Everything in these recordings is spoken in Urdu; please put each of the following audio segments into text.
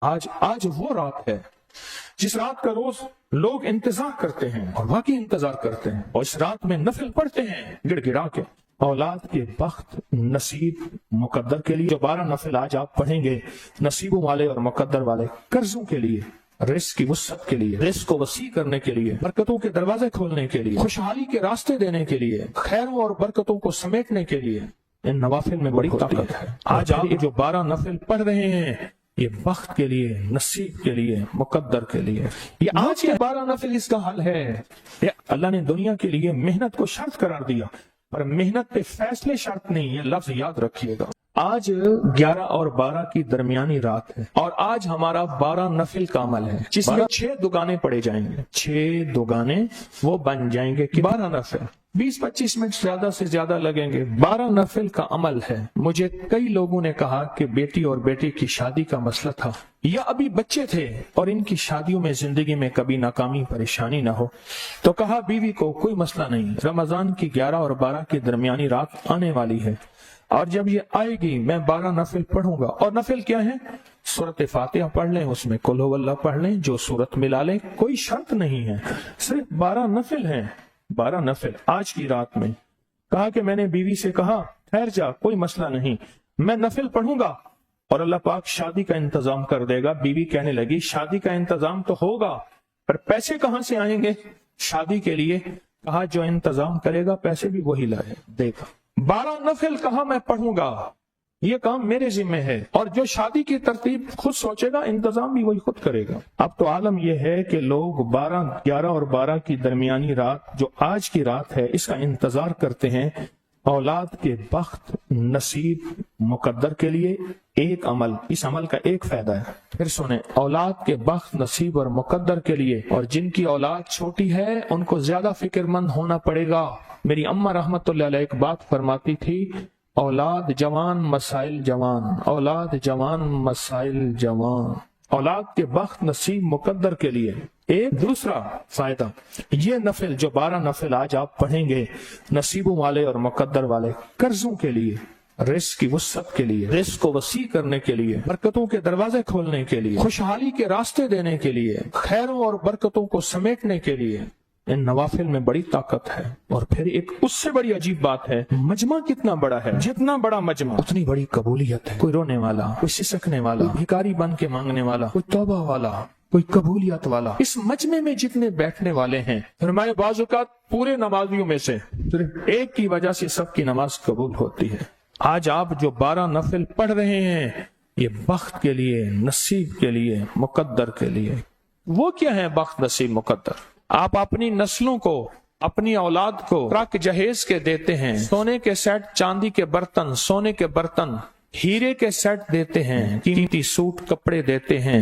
آج وہ رات ہے جس رات کا روز لوگ انتظار کرتے ہیں اور واقعی انتظار کرتے ہیں، اور اس رات میں نفل پڑھتے ہیں گڑ گڑا کے۔ اولاد کے بخت نصیب مقدر کے لیے جو 12 نفل آج آپ پڑھیں گے، نصیبوں والے اور مقدر والے، قرضوں کے لیے، رزق کی وسعت کے لیے، رزق کو وسیع کرنے کے لیے، برکتوں کے دروازے کھولنے کے لیے، خوشحالی کے راستے دینے کے لیے، خیروں اور برکتوں کو سمیٹنے کے لیے، ان نوافل میں بڑی طاقت ہے۔ آج آپ جو 12 نفل پڑھ رہے ہیں، یہ وقت کے لیے، نصیب کے لیے، مقدر کے لیے، یہ آج کے 12 نفل اس کا حل ہے۔ اللہ نے دنیا کے لیے محنت کو شرط قرار دیا، پر محنت پہ فیصلے شرط نہیں، یہ لفظ یاد رکھیے گا۔ آج 11 اور 12 کی درمیانی رات ہے، اور آج ہمارا 12 نفل کا عمل ہے، جس میں 6 دگانے پڑے جائیں گے، 6 دگانے وہ بن جائیں گے کہ 12 نفل، 20-25 منٹ زیادہ سے زیادہ لگیں گے۔ 12 نفل کا عمل ہے۔ مجھے کئی لوگوں نے کہا کہ بیٹی اور بیٹے کی شادی کا مسئلہ تھا، یا ابھی بچے تھے اور ان کی شادیوں میں زندگی میں کبھی ناکامی پریشانی نہ ہو، تو کہا بیوی کو کوئی مسئلہ نہیں، رمضان کی 11 اور 12 کی درمیانی رات آنے والی ہے، اور جب یہ آئے گی میں 12 نفل پڑھوں گا۔ اور نفل کیا ہے؟ سورۃ فاتحہ پڑھ لیں، اس میں قل هو اللہ پڑھ لیں، جو سورت ملا لیں، کوئی شرط نہیں ہے، صرف 12 نفل ہیں۔ 12 نفل آج کی رات میں۔ کہا کہ میں نے بیوی سے کہا ٹھہر جا، کوئی مسئلہ نہیں، میں نفل پڑھوں گا اور اللہ پاک شادی کا انتظام کر دے گا۔ بیوی کہنے لگی شادی کا انتظام تو ہوگا، پر پیسے کہاں سے آئیں گے شادی کے لیے؟ کہا جو انتظام کرے گا پیسے بھی وہی لائے دے گا۔ 12 نفل کہا میں پڑھوں گا، یہ کام میرے ذمہ ہے، اور جو شادی کی ترتیب خود سوچے گا انتظام بھی وہی خود کرے گا۔ اب تو عالم یہ ہے کہ لوگ 11 اور 12 کی درمیانی رات جو آج کی رات ہے اس کا انتظار کرتے ہیں، اولاد کے بخت نصیب مقدر کے لیے ایک عمل، اس عمل کا ایک فائدہ ہے، پھر سنیں، اولاد کے بخت نصیب اور مقدر کے لیے، اور جن کی اولاد چھوٹی ہے ان کو زیادہ فکر مند ہونا پڑے گا۔ میری اماں رحمت اللہ علیہ ایک بات فرماتی تھی، اولاد جوان مسائل جوان، اولاد جوان مسائل جوان۔ اولاد کے بخت نصیب مقدر کے لیے ایک دوسرا فائدہ، یہ نفل جو 12 نفل آج آپ پڑھیں گے، نصیبوں والے اور مقدر والے، قرضوں کے لیے، رزق کی وسعت کے لیے، رزق کو وسیع کرنے کے لیے، برکتوں کے دروازے کھولنے کے لیے، خوشحالی کے راستے دینے کے لیے، خیروں اور برکتوں کو سمیٹنے کے لیے، ان نوافل میں بڑی طاقت ہے۔ اور پھر ایک اس سے بڑی عجیب بات ہے، مجمع کتنا بڑا ہے، جتنا بڑا مجمع اتنی بڑی قبولیت ہے۔ کوئی رونے والا، کوئی سسکنے والا، کوئی بھکاری بن کے مانگنے والا، کوئی توبہ والا، کوئی قبولیت والا، اس مجمع میں جتنے بیٹھنے والے ہیں، فرمائے بعض اوقات پورے نمازیوں میں سے صرف ایک کی وجہ سے سب کی نماز قبول ہوتی ہے۔ آج آپ جو 12 نفل پڑھ رہے ہیں، یہ بخت کے لیے، نصیب کے لیے، مقدر کے لیے۔ وہ کیا ہے بخت نصیب مقدر؟ آپ اپنی نسلوں کو، اپنی اولاد کو ٹرک جہیز کے دیتے ہیں، سونے کے سیٹ، چاندی کے برتن، سونے کے برتن، ہیرے کے سیٹ دیتے ہیں، قیمتی سوٹ کپڑے دیتے ہیں،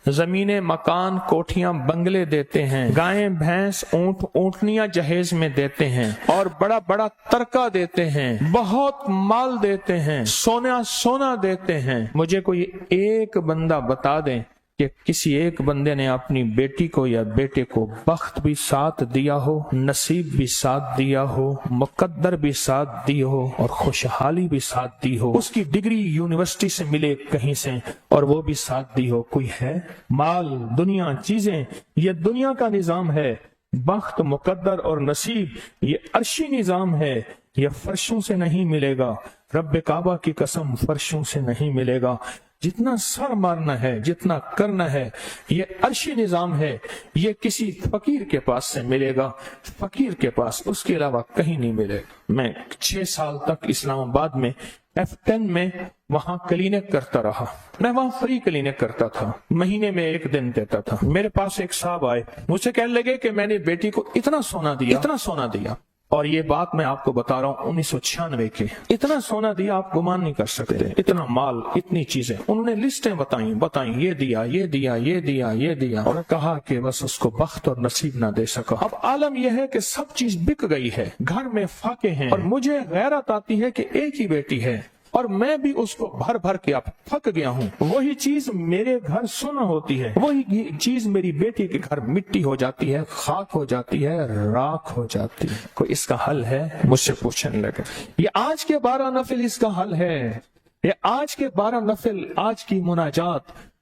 زمینیں، مکان، کوٹھیاں، بنگلے دیتے ہیں، گائیں، بھینس، اونٹ، اونٹنیاں جہیز میں دیتے ہیں، اور بڑا بڑا ترکہ دیتے ہیں، بہت مال دیتے ہیں، سونا دیتے ہیں۔ مجھے کوئی ایک بندہ بتا دیں کہ کسی ایک بندے نے اپنی بیٹی کو یا بیٹے کو بخت بھی ساتھ دیا ہو، نصیب بھی ساتھ دیا ہو، مقدر بھی ساتھ دی ہو، اور خوشحالی بھی ساتھ دی ہو، اس کی ڈگری یونیورسٹی سے ملے کہیں سے اور وہ بھی ساتھ دی ہو؟ کوئی ہے؟ مال، دنیا، چیزیں، یہ دنیا کا نظام ہے۔ بخت، مقدر اور نصیب یہ عرشی نظام ہے، یہ فرشوں سے نہیں ملے گا، رب کعبہ کی قسم فرشوں سے نہیں ملے گا۔ جتنا سر مارنا ہے، جتنا کرنا ہے، یہ عرشی نظام ہے، یہ کسی فقیر کے پاس سے ملے گا، فقیر کے پاس، اس کے علاوہ کہیں نہیں ملے گا۔ میں 6 سال تک اسلام آباد میں F10 میں وہاں کلینک کرتا رہا، میں وہاں فری کلینک کرتا تھا، مہینے میں 1 دن دیتا تھا۔ میرے پاس ایک صاحب آئے، مجھ سے کہنے لگے کہ میں نے بیٹی کو اتنا سونا دیا، اور یہ بات میں آپ کو بتا رہا ہوں 1996 کے، اتنا سونا دیا آپ گمان نہیں کر سکتے، اتنا مال، اتنی چیزیں، انہوں نے لسٹیں بتائیں، یہ دیا، اور کہا کہ بس اس کو بخت اور نصیب نہ دے سکا۔ اب عالم یہ ہے کہ سب چیز بک گئی ہے، گھر میں فاقے ہیں، اور مجھے غیرت آتی ہے کہ ایک ہی بیٹی ہے، اور میں بھی اس کو بھر کے اب تھک گیا ہوں۔ وہی چیز میرے گھر سونا ہوتی ہے، وہی چیز میری بیٹی کے گھر مٹی ہو جاتی ہے، خاک ہو جاتی ہے، راکھ ہو جاتی ہے۔ کوئی اس کا حل ہے؟ مجھ سے پوچھنے لگے۔ یہ آج کے 12 نفل اس کا حل ہے، یہ آج کے 12 نفل، آج کی مناجات